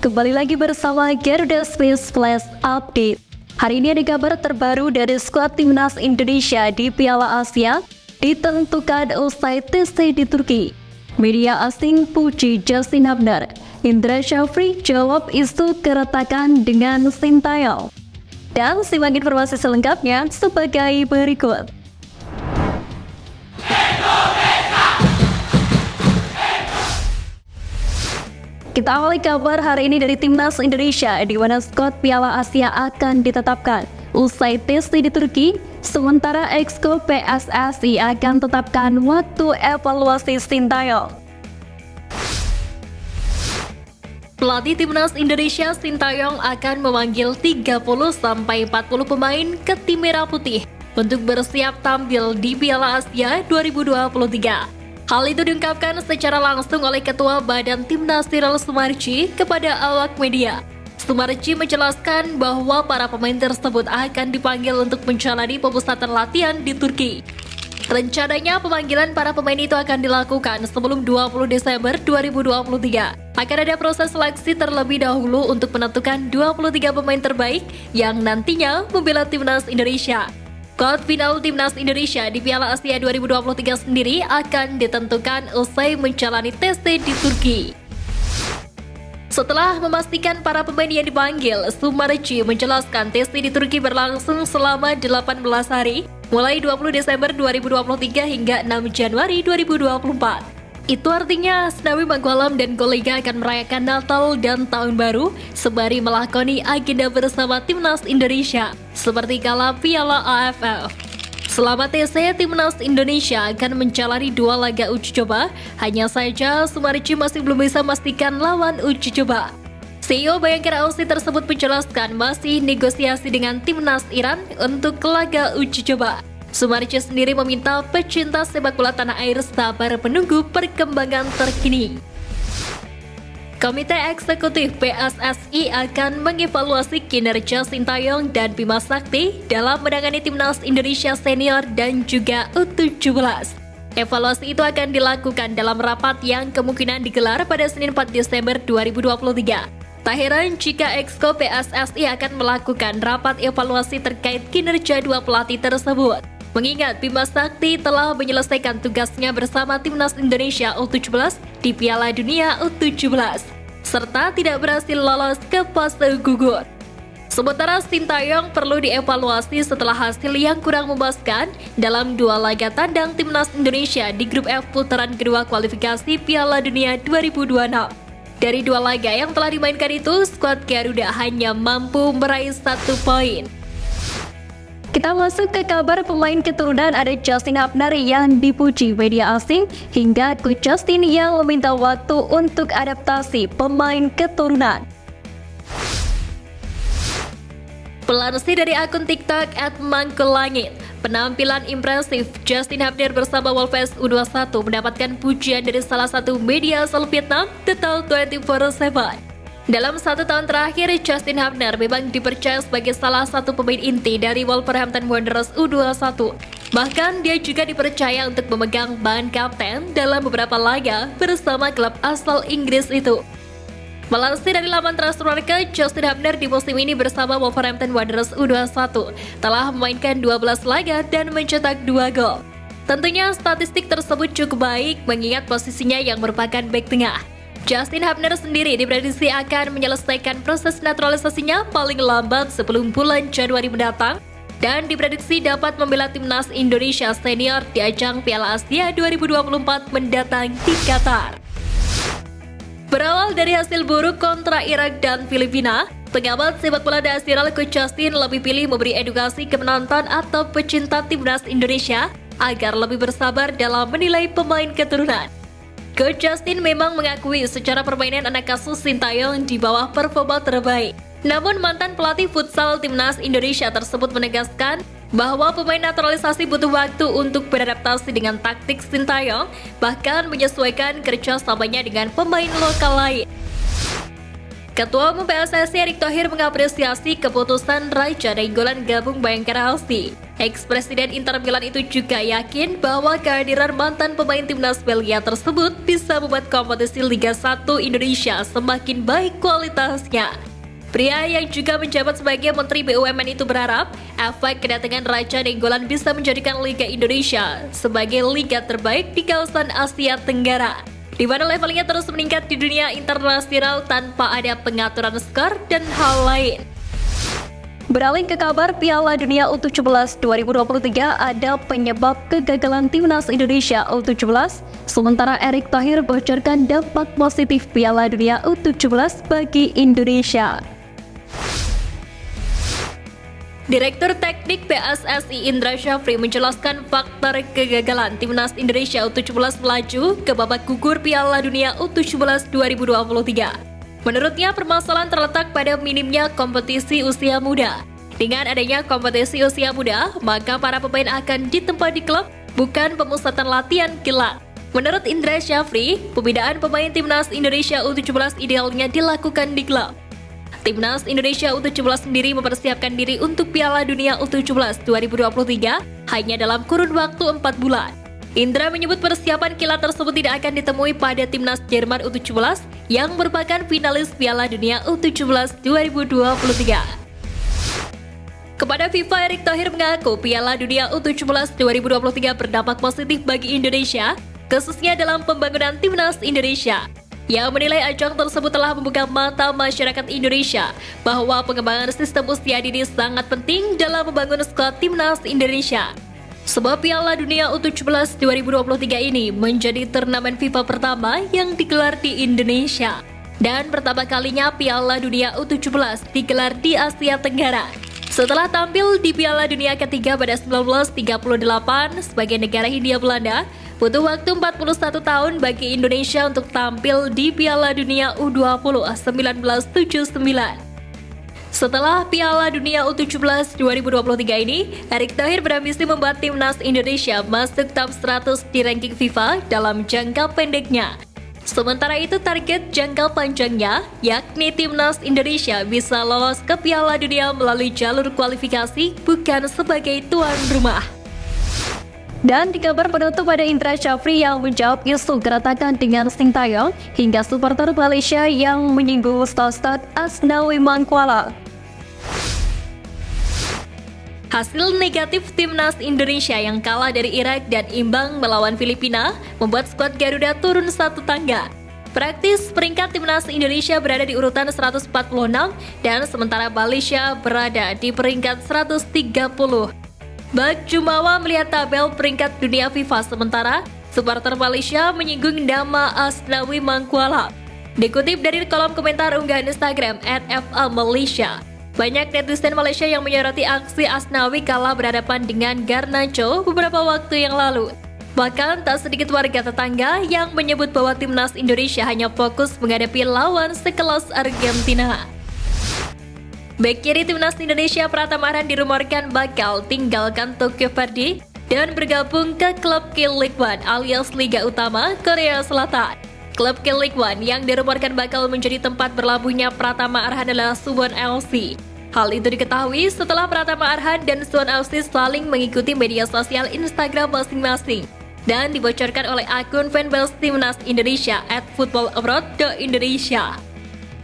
Kembali lagi bersama Garuda Space Flash Update. Hari ini ada kabar terbaru dari skuad timnas Indonesia di Piala Asia ditentukan usai tes di Turki. Media asing puji Justin Hubner. Indra Syafri jawab isu keretakan dengan Sintayong. Dan simak informasi selengkapnya sebagai berikut. Kita awali kabar hari ini dari timnas Indonesia, di mana skuad Piala Asia akan ditetapkan usai tes di Turki, sementara Exco PSSI akan tetapkan waktu evaluasi Sintayong. Pelatih timnas Indonesia Sintayong akan memanggil 30-40 pemain ke tim Merah Putih untuk bersiap tampil di Piala Asia 2023. Hal itu diungkapkan secara langsung oleh Ketua Badan Timnas Cyril Sumarji kepada awak media. Sumarji menjelaskan bahwa para pemain tersebut akan dipanggil untuk menjalani pemusatan latihan di Turki. Rencananya pemanggilan para pemain itu akan dilakukan sebelum 20 Desember 2023. Akan ada proses seleksi terlebih dahulu untuk menentukan 23 pemain terbaik yang nantinya membela timnas Indonesia. Skuad final timnas Indonesia di Piala Asia 2023 sendiri akan ditentukan usai menjalani tes di Turki. Setelah memastikan para pemain yang dipanggil, Sumarji menjelaskan tes di Turki berlangsung selama 18 hari, mulai 20 Desember 2023 hingga 6 Januari 2024. Itu artinya Asnawi Mangkualam dan kolega akan merayakan Natal dan Tahun Baru sembari melakoni agenda bersama timnas Indonesia seperti kala Piala AFF. Selama TC, timnas Indonesia akan menjalani 2 laga uji coba. Hanya saja Sumarji masih belum bisa memastikan lawan uji coba. CEO Bayangkara Aussie tersebut menjelaskan masih negosiasi dengan timnas Iran untuk laga uji coba. Sumarji sendiri meminta pecinta sepak bola tanah air sabar menunggu perkembangan terkini. Komite Eksekutif PSSI akan mengevaluasi kinerja Sintayong dan Bima Sakti dalam menangani timnas Indonesia senior dan juga U17. Evaluasi itu akan dilakukan dalam rapat yang kemungkinan digelar pada Senin 4 Desember 2023. Tak heran jika Exco PSSI akan melakukan rapat evaluasi terkait kinerja dua pelatih tersebut. Mengingat Bima Sakti telah menyelesaikan tugasnya bersama timnas Indonesia U17 di Piala Dunia U17, serta tidak berhasil lolos ke fase gugur. Sementara Sintayong perlu dievaluasi setelah hasil yang kurang memuaskan dalam 2 laga tandang timnas Indonesia di grup F putaran kedua kualifikasi Piala Dunia 2026. Dari 2 laga yang telah dimainkan itu, skuad Garuda hanya mampu meraih 1 poin. Kita masuk ke kabar pemain keturunan. Ada Justin Hubner yang dipuji media asing hingga Coach Justin yang meminta waktu untuk adaptasi pemain keturunan. Pelansir dari akun TikTok @mangkulangit, penampilan impresif Justin Hubner bersama Wolves U21 mendapatkan pujian dari salah satu media asal Vietnam, Total 24/7. Dalam 1 tahun terakhir, Justin Hubner memang dipercaya sebagai salah satu pemain inti dari Wolverhampton Wanderers U21. Bahkan dia juga dipercaya untuk memegang ban kapten dalam beberapa laga bersama klub asal Inggris itu. Melansir dari laman Transfermarkt, Justin Hubner di musim ini bersama Wolverhampton Wanderers U21 telah memainkan 12 laga dan mencetak 2 gol. Tentunya statistik tersebut cukup baik mengingat posisinya yang merupakan bek tengah. Justin Hubner sendiri diprediksi akan menyelesaikan proses naturalisasinya paling lambat sebelum bulan Januari mendatang dan diprediksi dapat membela timnas Indonesia senior di ajang Piala Asia 2024 mendatang di Qatar. Berawal dari hasil buruk kontra Irak dan Filipina, pengamat sepak bola nasional Coach Justin lebih pilih memberi edukasi ke penonton atau pecinta timnas Indonesia agar lebih bersabar dalam menilai pemain keturunan. Coach Justin memang mengakui secara permainan anak asuh Sintayong di bawah performa terbaik. Namun mantan pelatih futsal timnas Indonesia tersebut menegaskan bahwa pemain naturalisasi butuh waktu untuk beradaptasi dengan taktik Sintayong, bahkan menyesuaikan kerjasamanya dengan pemain lokal lain. Ketua Umum PSSI Erick Thohir mengapresiasi keputusan Raja Nainggolan gabung Bayangkara FC. Ex-Presiden Inter Milan itu juga yakin bahwa kehadiran mantan pemain timnas Belgia tersebut bisa membuat kompetisi Liga 1 Indonesia semakin baik kualitasnya. Pria yang juga menjabat sebagai Menteri BUMN itu berharap efek kedatangan Raja Nainggolan bisa menjadikan Liga Indonesia sebagai liga terbaik di kawasan Asia Tenggara, di mana levelnya terus meningkat di dunia internasional tanpa ada pengaturan skor dan hal lain. Beralih ke kabar Piala Dunia U17 2023, ada penyebab kegagalan timnas Indonesia U17, sementara Erick Thohir bocorkan dampak positif Piala Dunia U17 bagi Indonesia. Direktur Teknik PSSI Indra Syafri menjelaskan faktor kegagalan timnas Indonesia U17 melaju ke babak gugur Piala Dunia U17 2023. Menurutnya, permasalahan terletak pada minimnya kompetisi usia muda. Dengan adanya kompetisi usia muda, maka para pemain akan ditempa di klub, bukan pemusatan latihan kilat. Menurut Indra Syafri, pembinaan pemain timnas Indonesia U17 idealnya dilakukan di klub. Timnas Indonesia U17 sendiri mempersiapkan diri untuk Piala Dunia U17 2023 hanya dalam kurun waktu 4 bulan. Indra menyebut persiapan kilat tersebut tidak akan ditemui pada Timnas Jerman U17 yang merupakan finalis Piala Dunia U17 2023. Kepada FIFA, Erick Thohir mengaku Piala Dunia U17 2023 berdampak positif bagi Indonesia, khususnya dalam pembangunan Timnas Indonesia. Yang menilai ajang tersebut telah membuka mata masyarakat Indonesia bahwa pengembangan sistem usia dini sangat penting dalam membangun skuad Timnas Indonesia. Sebab Piala Dunia U17 2023 ini menjadi turnamen FIFA pertama yang digelar di Indonesia. Dan pertama kalinya Piala Dunia U17 digelar di Asia Tenggara. Setelah tampil di Piala Dunia ketiga pada 1938 sebagai negara Hindia Belanda, butuh waktu 41 tahun bagi Indonesia untuk tampil di Piala Dunia U20 1979. Setelah Piala Dunia U17 2023 ini, Erick Thohir berambisi membuat timnas Indonesia masuk top 100 di ranking FIFA dalam jangka pendeknya. Sementara itu, target jangka panjangnya, yakni timnas Indonesia bisa lolos ke Piala Dunia melalui jalur kualifikasi, bukan sebagai tuan rumah. Dan di kabar penutup, ada Indra Syafri yang menjawab isu keretakan dengan Sintayong hingga supporter Malaysia yang menyinggung Ustaz Asnawi Mangkuala. Hasil negatif timnas Indonesia yang kalah dari Irak dan imbang melawan Filipina membuat skuad Garuda turun satu tangga. Praktis peringkat timnas Indonesia berada di urutan 146 dan sementara Malaysia berada di peringkat 130. Bak Jumawa melihat tabel peringkat dunia FIFA sementara supporter Malaysia menyinggung nama Asnawi Mangkuala. Dikutip dari kolom komentar unggahan Instagram @FA_Malaysia, banyak netizen Malaysia yang menyoroti aksi Asnawi kala berhadapan dengan Garnacho beberapa waktu yang lalu. Bahkan tak sedikit warga tetangga yang menyebut bahwa timnas Indonesia hanya fokus menghadapi lawan sekelas Argentina. Bek kiri timnas Indonesia Pratama Arhan dirumorkan bakal tinggalkan Tokyo Verdy dan bergabung ke klub K-League One alias Liga Utama Korea Selatan. Klub K-League One yang dirumorkan bakal menjadi tempat berlabuhnya Pratama Arhan adalah Suwon FC. Hal itu diketahui setelah Pratama Arhan dan Suwon FC saling mengikuti media sosial Instagram masing-masing dan dibocorkan oleh akun fanbase timnas Indonesia @footballabroad.indonesia.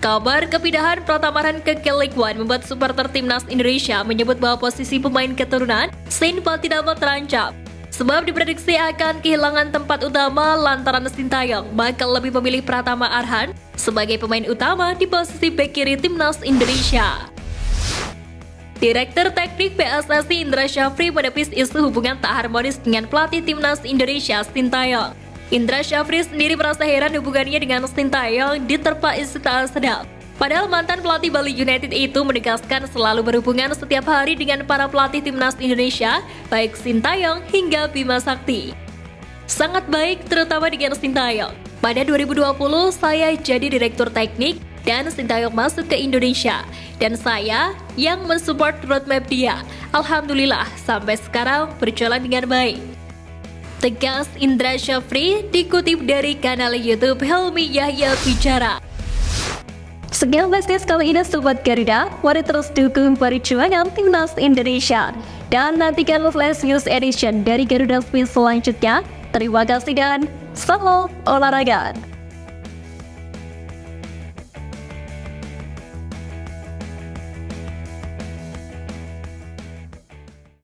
Kabar kepindahan Pratama Arhan ke K-League One membuat supporter timnas Indonesia menyebut bahwa posisi pemain keturunan Saint Patinama terancam. Sebab diprediksi akan kehilangan tempat utama lantaran Sintayong bakal lebih memilih Pratama Arhan sebagai pemain utama di posisi bek kiri timnas Indonesia. Direktur Teknik PSSI Indra Syafri menepis isu hubungan tak harmonis dengan pelatih timnas Indonesia Sintayong. Indra Syafri sendiri merasa heran hubungannya dengan Sintayong diterpa isu tak sedap. Padahal mantan pelatih Bali United itu menegaskan selalu berhubungan setiap hari dengan para pelatih timnas Indonesia, baik Sintayong hingga Bima Sakti. Sangat baik terutama dengan Sintayong. Pada 2020 saya jadi direktur teknik dan Sintayong masuk ke Indonesia. Dan saya yang mensupport roadmap dia. Alhamdulillah sampai sekarang berjalan dengan baik. Tegas Indra Syafri dikutip dari kanal YouTube Helmi Yahya Bicara. Sekian Flash News kali ini Sobat Garuda. Mari terus dukung perjuangan Timnas Indonesia. Dan nantikan Flash News Edition dari Garuda Speed selanjutnya. Terima kasih dan salam olahraga.